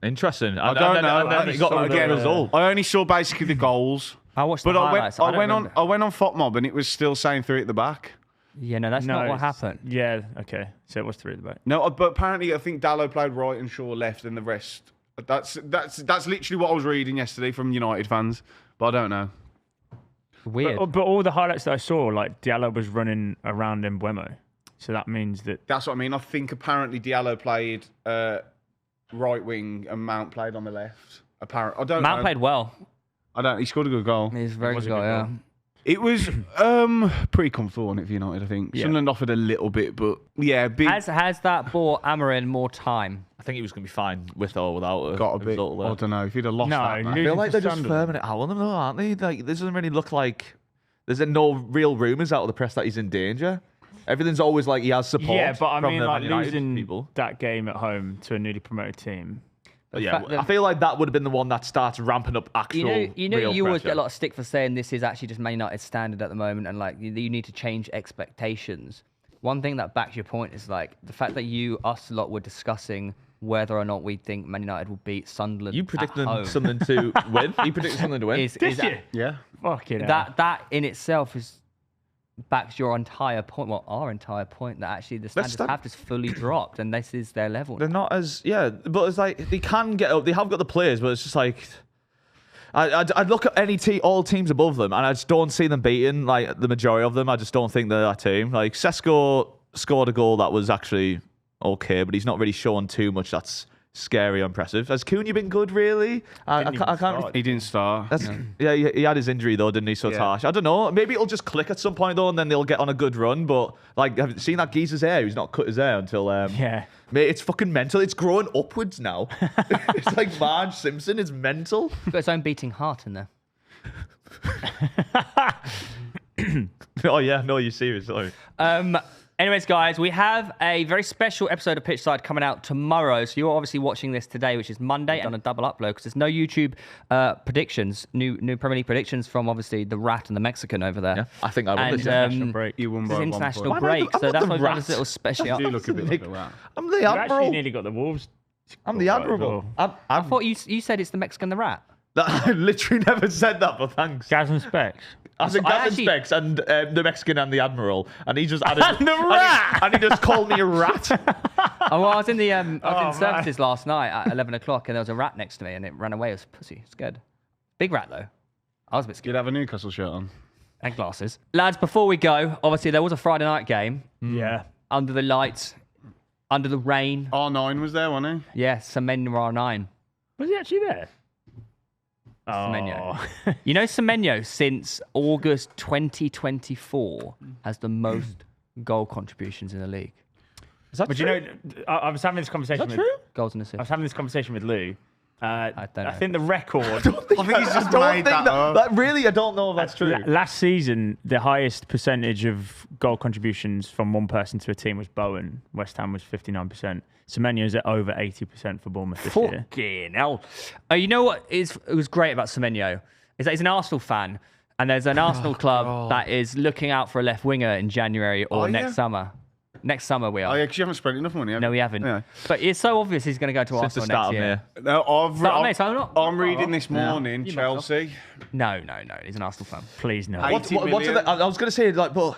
Interesting. I don't know. And then he got a Again, result. I only saw basically the goals. I watched the But highlights. I don't went remember. on FOTMob and it was still saying 3 at the back. Yeah, no, that's not what happened. Yeah, okay. So it was 3 at the back. No, but apparently I think Dallo played right and Shaw left and the rest. That's literally what I was reading yesterday from United fans. But I don't know. Weird. But all the highlights that I saw, like Diallo was running around in Buemo. So that means that. That's what I mean. I think apparently Diallo played right wing and Mount played on the left. Apparently, I don't know. Mount played well. I don't. He scored a good goal. He's a very was good a guy, good yeah. goal. It was pretty comfortable on it for United, I think. Yeah. Sunderland offered a little bit, but yeah, big Has that bought Amarin more time? I think he was going to be fine with or without a got a bit. result there. I don't know if he'd have lost No, that. Man. I feel like they're just firming it out on them, though, aren't they? Like, this doesn't really look like there's no real rumours out of the press that he's in danger. Everything's always like he has support. Yeah, but I from mean, the like Man United losing people. that game at home to a newly promoted team. But yeah, fact that- I feel like that would have been the one that starts ramping up actual. You always pressure. get a lot of stick for saying this is actually just Man United's standard at the moment, and like you need to change expectations. One thing that backs your point is like the fact that us lot were discussing whether or not we think Man United will beat Sunderland. You at predicted home something to win. You predicted something to win. is Did you? Yeah. Fucking hell. that in itself is backs your entire point. Well, our entire point that actually the standards start- have just fully dropped, and this is their level. They're not as but it's like they can get up. They have got the players, but it's just like I'd look at all teams above them, and I just don't see them beating like the majority of them. I just don't think they're that team. Like Sesko scored a goal that was actually okay, but he's not really shown too much that's scary or impressive. Has Cunha been good, really? I can't. He didn't start. Yeah, he had his injury though, didn't he? So it's harsh. I don't know. Maybe it'll just click at some point though, and then they'll get on a good run. But like, have you seen that geezer's hair? He's not cut his hair until Mate, it's fucking mental. It's growing upwards now. It's like Marge Simpson. It's mental. He's got his own beating heart in there. Oh yeah, no, you're serious. Sorry. Anyways, guys, we have a very special episode of Pitchside coming out tomorrow. So you're obviously watching this today, which is Monday, on a double upload because there's no YouTube predictions, new Premier League predictions from obviously the Rat and the Mexican over there. Yeah, I think I won this international break. You won by international 1 break, so that's why the we've got this little special. You look a bit like a rat. I'm the You actually admiral. nearly got the Wolves. I'm the admiral. I thought you said it's the Mexican, the Rat. I literally never said that, but thanks. Gaz and Specs. I said Gavin Specs and the Mexican and the Admiral, and he just added And the rat! and he just called me a rat. Oh, well, I was in the services last night at 11 o'clock, and there was a rat next to me, and it ran away. It was a pussy. It's good. Big rat though. I was a bit scared. You'd have a Newcastle shirt on. And glasses. Lads, before we go, obviously there was a Friday night game. Yeah. Under the lights, under the rain. R9 was there, wasn't he? Yeah, Semenyo R9. Was he actually there? Semenyo. You know Semenyo, since August 2024, has the most goal contributions in the league. Is that But true? you know, I was having this conversation Is that with true? Goals and I assists. was having this conversation with Lou. I don't know. I think the record I think he's just I made don't think that up. that really, I don't know if that's true. last season, the highest percentage of goal contributions from one person to a team was Bowen. West Ham was 59%. Semenyo's at over 80% for Bournemouth this year. Fucking hell. You know what it was great about Semenyo? Is that he's an Arsenal fan, and there's an Arsenal club that is looking out for a left winger in January or next summer. Next summer we are. Oh, yeah, because you haven't spent enough money, have No, you? we haven't. Yeah. But it's so obvious he's going to go to Since the Arsenal start next of year. May. No, I'm reading this morning, Chelsea. No. He's an Arsenal fan. Please no. What's it- I was going to say, like, but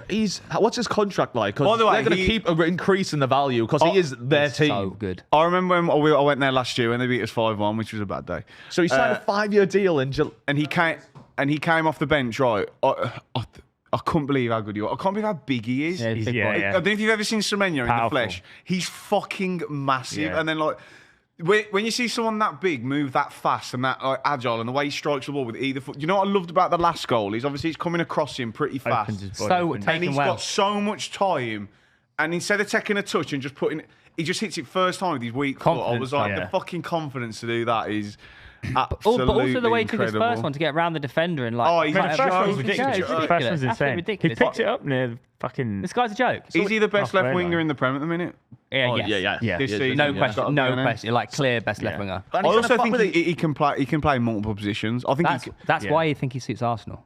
what's his contract like? By Because the way, they're going to keep increasing the value because he is their team. So good. I remember when I went there last year when they beat us 5-1, which was a bad day. So he signed a 5-year deal in July. And he came off the bench, right? I couldn't believe how good he was. I can't believe how big he is. Yeah, he's big yeah, boy. yeah. I don't know if you've ever seen Semenyo in the Powerful. flesh. He's fucking massive. Yeah. And then, like, when you see someone that big move that fast and that agile and the way he strikes the ball with either foot. You know what I loved about the last goal? Is obviously he's coming across him pretty fast. Opens his body, So opens- And taken he's well. got so much time. And instead of taking a touch and just putting, he just hits it first time with his weak foot. I Confidence, was like, yeah. the fucking confidence to do that is absolutely But also the way he took his incredible. first one to get around the defender and like. Oh, he's The a first one was joke. ridiculous. He's a The joke. first one's Absolutely insane. ridiculous. He picked it up near the fucking. This guy's a joke. Is he the best left halfway, winger like. in the Prem at the minute? Yeah, Oh, yes. yeah. This Yeah, season, No yeah. question. No Got to be question. Like clear best left Yeah. winger. And I he's also gonna think fuck with he can play multiple positions. I think That's Yeah. why you think he suits Arsenal.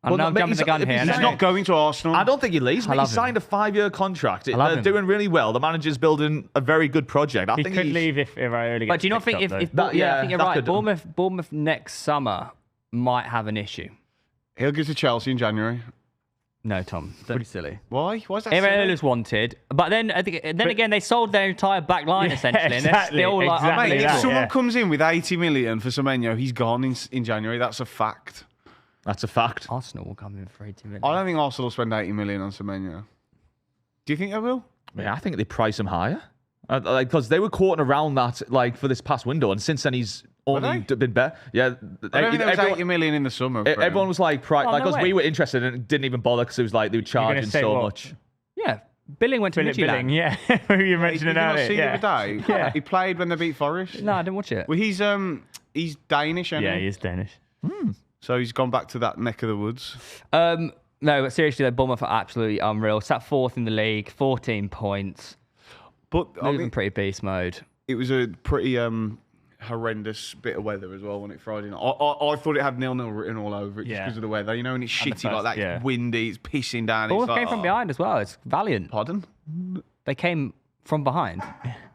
I Well, know I'm no, jumping he's- the gun if here. he's he's not going to Arsenal. I don't think he leaves. I He love him. signed a 5-year contract. love They're him. doing really well. The manager's building a very good project. I He think could he's- leave if Raiola gets But do you not picked think up, if though. I think you're that right. could- Bournemouth next summer might have an issue. He'll go to Chelsea in January. No, Tom, don't be silly. Why? Why is that? silly? Iraiola's wanted, but then again they sold their entire back line essentially, and they're exactly, still like exactly Mate, if unbelievable. someone yeah. comes in with 80 million for Semenyo, he's gone in January. That's a fact. That's a fact. Arsenal will come in for 80 million. I don't think Arsenal will spend 80 million on Semenyo. Do you think they will? Yeah, I think they price him higher. Because they were quoting around that like for this past window, and since then he's only been better. Yeah, I don't think there was 80 million in the summer. for him. everyone was like, Oh, no because way. we were interested and didn't even bother because it was like they were charging say so what? much. Yeah, Billing went to Billing, Midtjylland. yeah. Who you Did you mentioning not earlier? see the Yeah. other day? Yeah. He played when they beat Forest. No, I didn't watch it. Well, he's Danish, isn't Yeah, he? he is Danish. So he's gone back to that neck of the woods. No, but seriously, though, Bournemouth are absolutely unreal. Sat fourth in the league, 14 points. But I Moving mean, pretty beast mode. it was a pretty horrendous bit of weather as well when it Friday night. I thought it had 0-0 written all over it just Yeah. because of the weather. You know, and it's And the shitty first- like that. yeah. It's windy. It's pissing down. Bournemouth It's like, came from oh. behind as well. It's valiant. Pardon? They came from behind.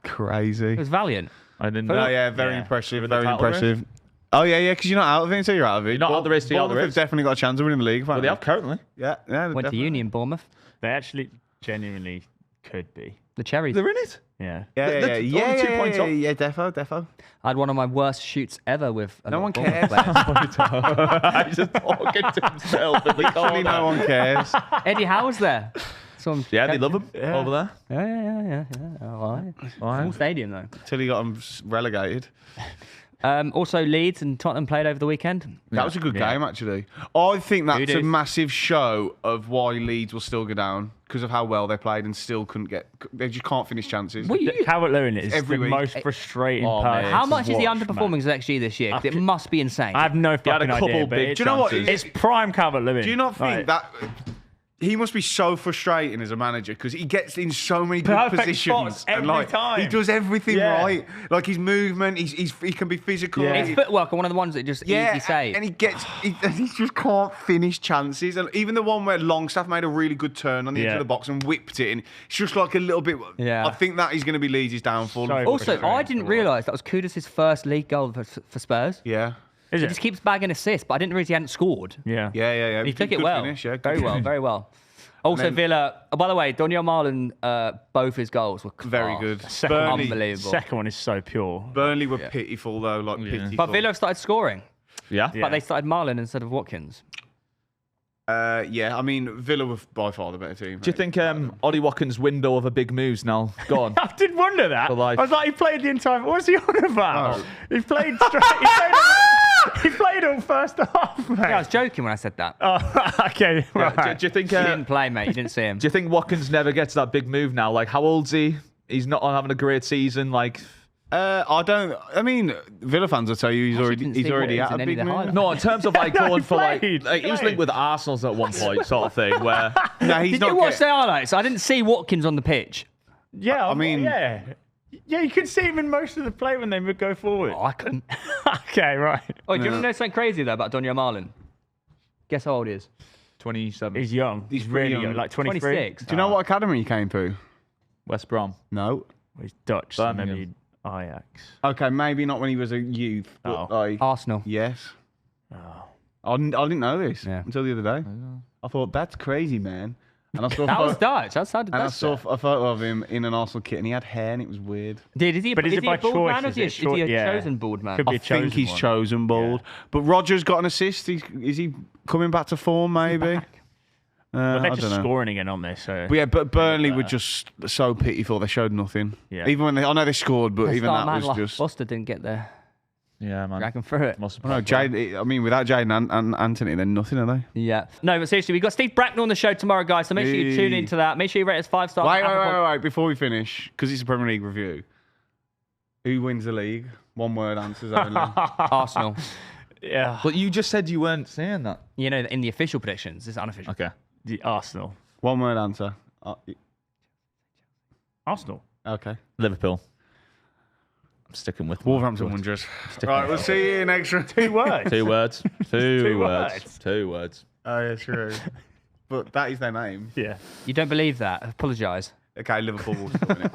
Crazy. It was valiant. I didn't Oh know. yeah, very Yeah. impressive. With the Very title race? impressive. Oh yeah, because you're not out of it until you're out of it. You're not out of the race till you're out of the Bournemouth race. have definitely got a chance of winning the league. Well, they have currently. Yeah, Went to definitely. Union, Bournemouth. They actually genuinely Could be. The Cherries. They're in it. Yeah. Only 2 points off. Yeah, defo. I had one of my worst shoots ever with. No one cares. He's just talking to himself in the Literally corner. no one cares. Eddie Howe's there. Yeah, they love him over there. Yeah. All right. Full stadium though. Till he got them relegated. Also, Leeds and Tottenham played over the weekend. That was a good game, actually. I think that's did? a massive show of why Leeds will still go down because of how well they played and still couldn't get. They just can't finish chances. Calvert-Lewin is Every the week. most frustrating Oh, person. man. How to much is he watch, underperforming man. as XG this year? 'Cause it must be insane. I have no He had fucking a couple idea. But big Do you know what? chances. it's prime Calvert-Lewin. Do you not Like, think that he must be so frustrating as a manager because he gets in so many good Perfect positions spots every and time. he does everything Yeah. right. Like his movement, he can be physical. Yeah. His footwork are one of the ones that just easy save. and he just can't finish chances. And even the one where Longstaff made a really good turn on the edge of the box and whipped it, and it's just like a little bit. Yeah. I think that is going to be Leeds' downfall. So Also, frustrating I to didn't watch. realise that was Kudus' first league goal for Spurs. Yeah. Is He it? just keeps bagging assists, but I didn't realise he hadn't scored. Yeah. Yeah. He took it Good well. finish, yeah, good Very well, finish. very well. Also, then- Villa. Oh, by the way, Daniel Marlon, both his goals were Very class. good. Second, Burnley, Unbelievable. second one is so pure. Burnley were pitiful though, like pitiful. But Villa have started scoring, Yeah. Yeah. but they started Marlon instead of Watkins. Yeah, I mean Villa were by far the better team. Do you think Ollie Watkins' window of a big move's now gone? I did wonder that. For life. I was like, he played the entire. What's he on about? Oh. He played straight. He played all first half, mate. Yeah, I was joking when I said that. Oh, okay, right. Do you think? He didn't play, mate. You didn't see him. Do you think Watkins never gets that big move now? Like, how old's he? He's not having a great season. Like, I don't. I mean, Villa fans will tell you he's didn't see already Watkins at a in any big of the move. highlights. no, in terms of like No, going he for like played. he was linked with Arsenal's at one point, sort of thing. Where No, he's Did not. you watch the highlights? I didn't see Watkins on the pitch. Yeah, I mean- yeah. Yeah, you could see him in most of the play when they would go forward. Oh, I couldn't. Okay, right. Oh, do you want to know something crazy though about Daniel Marlon? Guess how old he is? 27, He's young. He's really pretty young, young. like 23. 26. Do you know what academy he came through? West Brom. No. He's Dutch, so Birmingham. maybe Ajax. Okay, maybe not when he was a youth, but Oh. like Arsenal. yes. Oh. I didn't know this Yeah. until the other day. I thought that's crazy, man. And I saw That was Dutch. That sounded and I Dutch. saw a photo of him in an Arsenal kit, and he had hair, and it was weird. Is he, But is it he by a bald choice? man or Is is it he a yeah. chosen bald man? Could be I a think chosen he's one. chosen bald. But Roger's got an assist. Is he coming back to form? Maybe. But I they're don't just know. scoring again on this. So But yeah, but Burnley were just so pitiful. They showed nothing. Yeah. Even when I know they scored, but Their even star that man was like just. Foster didn't get there. Yeah, man. Dragging through it. Must have Oh, no, Jade. I mean, without Jade and Anthony, they're nothing, are they? Yeah. No, but seriously, we've got Steve Bracknell on the show tomorrow, guys. So make sure you tune into that. Make sure you rate us 5 stars. Wait. Before we finish, because it's a Premier League review. Who wins the league? One word answers only. Arsenal. yeah, But you just said you weren't saying that. You know, in the official predictions, it's unofficial. Okay. the Arsenal. One word answer. Arsenal. Okay. Liverpool. I'm sticking with Wolverhampton Good. Wanderers. Sticking Right, with we'll see you next round. 2 words. 2 words. 2 Two words. words. 2 words. Oh, yeah, true. But that is their name. Yeah. You don't believe that? Apologise. Okay, Liverpool will win it.